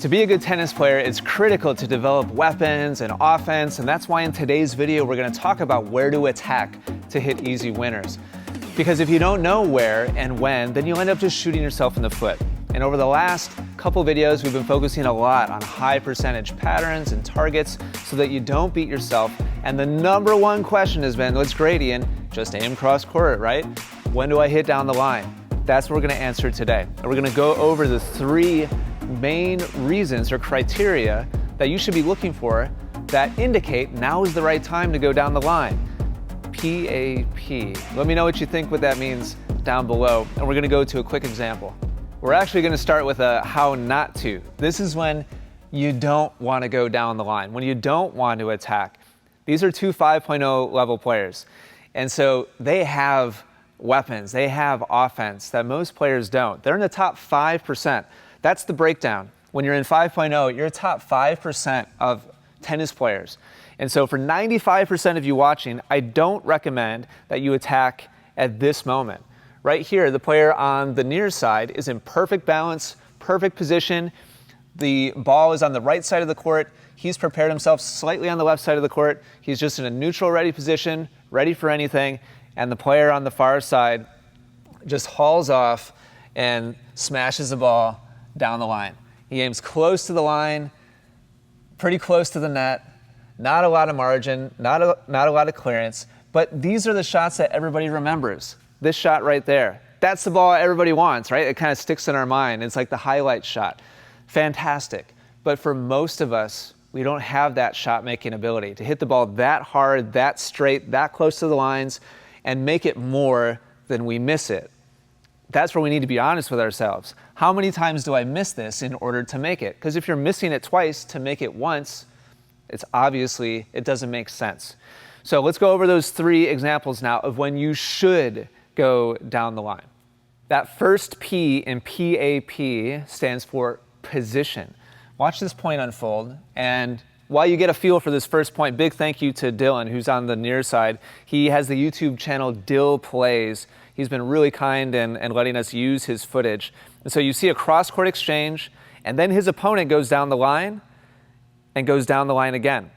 To be a good tennis player, it's critical to develop weapons and offense, and that's why in today's video we're going to talk about where to attack to hit easy winners. Because if you don't know where and when, then you'll end up just shooting yourself in the foot. And over the last couple videos, we've been focusing a lot on high percentage patterns and targets so that you don't beat yourself. And the number one question has been, that's great, Ian, just aim cross court, right? When do I hit down the line? That's what we're going to answer today. And we're going to go over the three main reasons or criteria that you should be looking for that indicate now is the right time to go down the line. PAP. Let me know what you think what that means down below. And we're going to go to a quick example. We're actually going to start with a how not to. This is when you don't want to go down the line, when you don't want to attack. These are two 5.0 level players. And so they have weapons, they have offense that most players don't. They're in the top 5%. That's the breakdown. When you're in 5.0, you're top 5% of tennis players. And so for 95% of you watching, I don't recommend that you attack at this moment. Right here, the player on the near side is in perfect balance, perfect position. The ball is on the right side of the court. He's prepared himself slightly on the left side of the court. He's just in a neutral ready position, ready for anything. And the player on the far side just hauls off and smashes the ball down the line. He aims close to the line, pretty close to the net, not a lot of margin, not a lot of clearance, but these are the shots that everybody remembers. This shot right there, that's the ball everybody wants, right? It kind of sticks in our mind. It's like the highlight shot. Fantastic. But for most of us, we don't have that shot making ability to hit the ball that hard, that straight, that close to the lines, and make it more than we miss it. That's where we need to be honest with ourselves. How many times do I miss this in order to make it? Because if you're missing it twice to make it once, it doesn't make sense. So let's go over those three examples now of when you should go down the line. That first P in PAP stands for position. Watch this point unfold, and while you get a feel for this first point, big thank you to Dylan, who's on the near side. He has the YouTube channel Dill Plays. He's been really kind and letting us use his footage. And so you see a cross-court exchange, and then his opponent goes down the line and goes down the line again.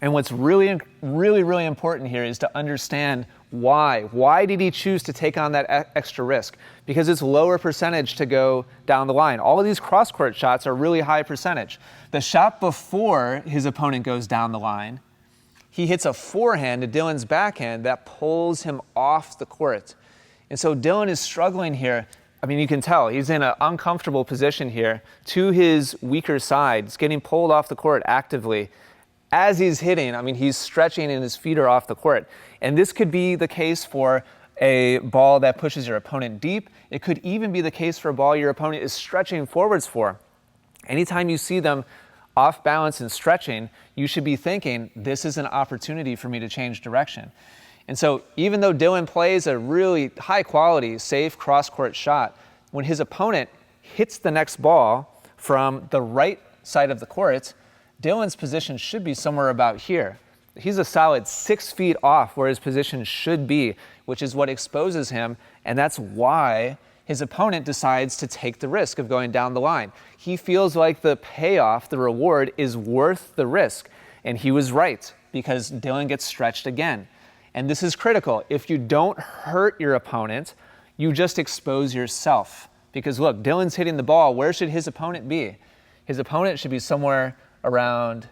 And what's really important here is to understand why. Why did he choose to take on that extra risk? Because it's lower percentage to go down the line. All of these cross-court shots are really high percentage. The shot before his opponent goes down the line, he hits a forehand to Dylan's backhand that pulls him off the court. And so Dylan is struggling here. I mean, you can tell he's in an uncomfortable position here to his weaker side. He's getting pulled off the court actively. As he's hitting, I mean, he's stretching and his feet are off the court. And this could be the case for a ball that pushes your opponent deep. It could even be the case for a ball your opponent is stretching forwards for. Anytime you see them off balance and stretching, you should be thinking, this is an opportunity for me to change direction. And so even though Dylan plays a really high quality, safe cross-court shot, when his opponent hits the next ball from the right side of the court, Dylan's position should be somewhere about here. He's a solid 6 feet off where his position should be, which is what exposes him, and that's why his opponent decides to take the risk of going down the line. He feels like the payoff, the reward, is worth the risk, and he was right because Dylan gets stretched again. And this is critical. If you don't hurt your opponent, you just expose yourself. Because look, Dylan's hitting the ball. Where should his opponent be? His opponent should be somewhere around,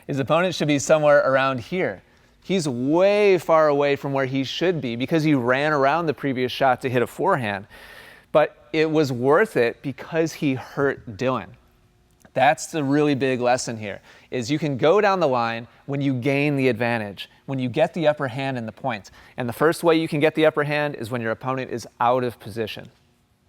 His opponent should be somewhere around here. He's way far away from where he should be because he ran around the previous shot to hit a forehand. But it was worth it because he hurt Dylan. That's the really big lesson here, is you can go down the line when you gain the advantage, when you get the upper hand in the points. And the first way you can get the upper hand is when your opponent is out of position.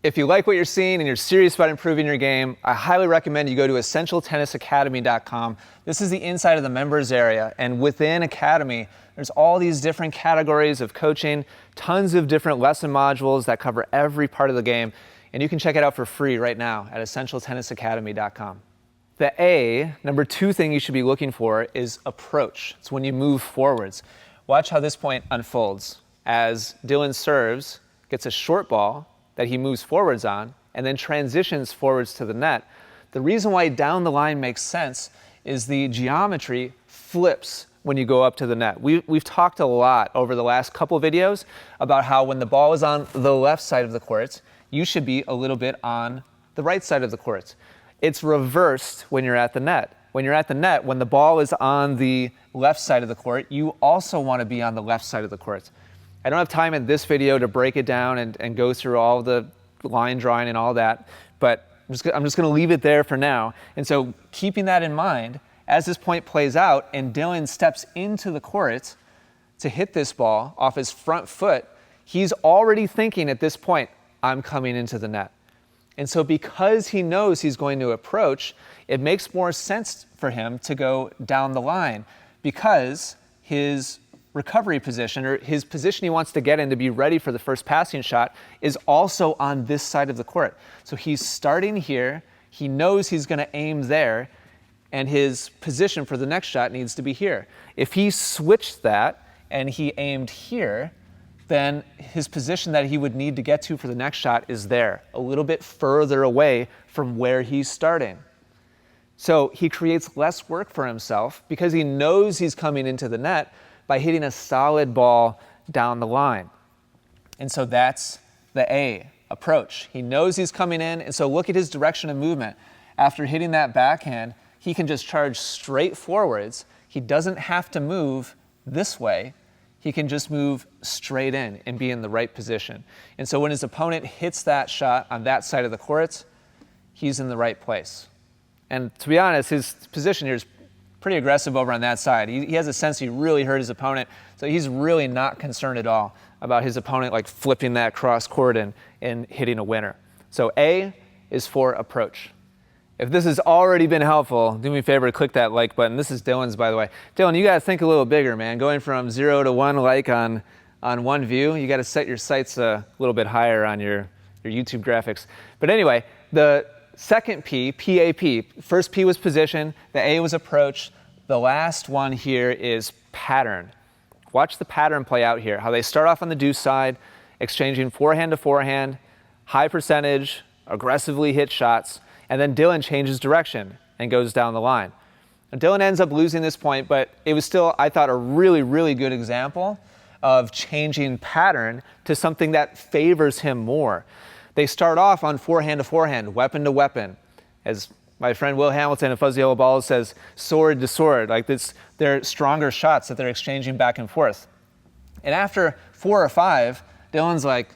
If you like what you're seeing and you're serious about improving your game, I highly recommend you go to essentialtennisacademy.com. This is the inside of the members area, and within Academy, there's all these different categories of coaching, tons of different lesson modules that cover every part of the game, and you can check it out for free right now at essentialtennisacademy.com. The number 2 thing you should be looking for is approach. It's when you move forwards. Watch how this point unfolds as Dylan serves, gets a short ball that he moves forwards on, and then transitions forwards to the net. The reason why down the line makes sense is the geometry flips when you go up to the net. We've talked a lot over the last couple of videos about how when the ball is on the left side of the court, you should be a little bit on the right side of the court. It's reversed when you're at the net. When you're at the net, when the ball is on the left side of the court, you also want to be on the left side of the court. I don't have time in this video to break it down and go through all the line drawing and all that, but I'm just going to leave it there for now. And so keeping that in mind, as this point plays out and Dylan steps into the court to hit this ball off his front foot, he's already thinking at this point, I'm coming into the net. And so because he knows he's going to approach, it makes more sense for him to go down the line because his recovery position, or his position he wants to get in to be ready for the first passing shot, is also on this side of the court. So he's starting here, he knows he's going to aim there, and his position for the next shot needs to be here. If he switched that and he aimed here, then his position that he would need to get to for the next shot is there, a little bit further away from where he's starting. So he creates less work for himself because he knows he's coming into the net by hitting a solid ball down the line. And so that's the A, approach. He knows he's coming in, and so look at his direction of movement. After hitting that backhand, he can just charge straight forwards. He doesn't have to move this way. He can just move straight in and be in the right position. And so when his opponent hits that shot on that side of the court, he's in the right place. And to be honest, his position here is pretty aggressive over on that side. He has a sense he really hurt his opponent, so he's really not concerned at all about his opponent like flipping that cross court and hitting a winner. So A is for approach. If this has already been helpful, do me a favor to click that like button. This is Dylan's, by the way. Dylan, you got to think a little bigger, man. Going from 0 to 1 like on one view, you got to set your sights a little bit higher on your YouTube graphics. But anyway, the second P, PAP, first P was position, the A was approach. The last one here is pattern. Watch the pattern play out here, how they start off on the deuce side, exchanging forehand to forehand, high percentage, aggressively hit shots, and then Dylan changes direction and goes down the line. And Dylan ends up losing this point, but it was still, I thought, a really, really good example of changing pattern to something that favors him more. They start off on forehand to forehand, weapon to weapon. As my friend Will Hamilton of Fuzzy Yellow Balls says, sword to sword. Like this, they're stronger shots that they're exchanging back and forth. And after 4 or 5, Dylan's like,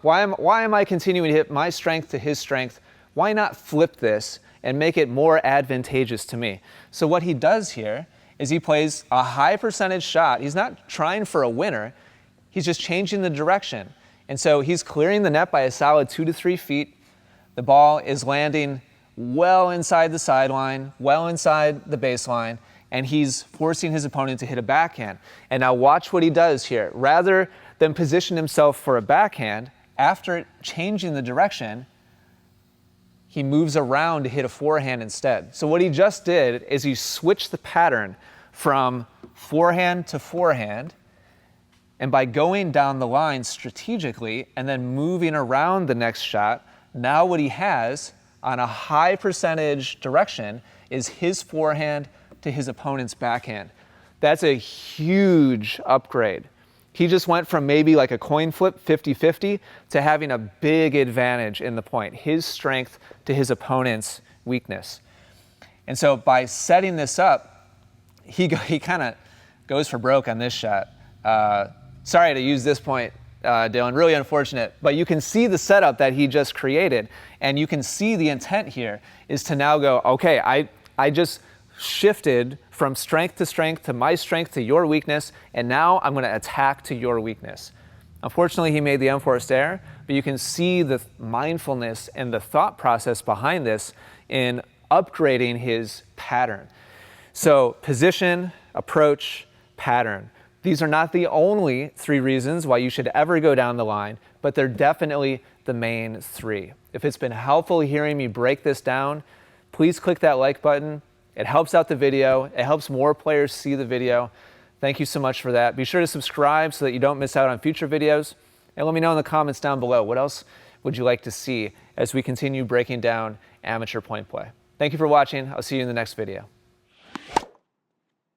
why am I continuing to hit my strength to his strength? Why not flip this and make it more advantageous to me? So what he does here is he plays a high percentage shot. He's not trying for a winner. He's just changing the direction. And so he's clearing the net by a solid 2 to 3 feet. The ball is landing well inside the sideline, well inside the baseline, and he's forcing his opponent to hit a backhand. And now watch what he does here. Rather than position himself for a backhand, after changing the direction, he moves around to hit a forehand instead. So what he just did is he switched the pattern from forehand to forehand, and by going down the line strategically and then moving around the next shot, now what he has on a high percentage direction is his forehand to his opponent's backhand. That's a huge upgrade. He just went from maybe like a coin flip, 50-50, to having a big advantage in the point, his strength to his opponent's weakness. And so by setting this up, he kind of goes for broke on this shot. Sorry to use this point, Dylan, really unfortunate, but you can see the setup that he just created, and you can see the intent here is to now go, okay, I just shifted from strength to my strength to your weakness, and now I'm going to attack to your weakness. Unfortunately, he made the unforced error, but you can see the mindfulness and the thought process behind this in upgrading his pattern. So position, approach, pattern. These are not the only 3 reasons why you should ever go down the line, but they're definitely the main 3. If it's been helpful hearing me break this down, please click that like button. It helps out the video. It helps more players see the video. Thank you so much for that. Be sure to subscribe so that you don't miss out on future videos. And let me know in the comments down below, what else would you like to see as we continue breaking down amateur point play. Thank you for watching. I'll see you in the next video.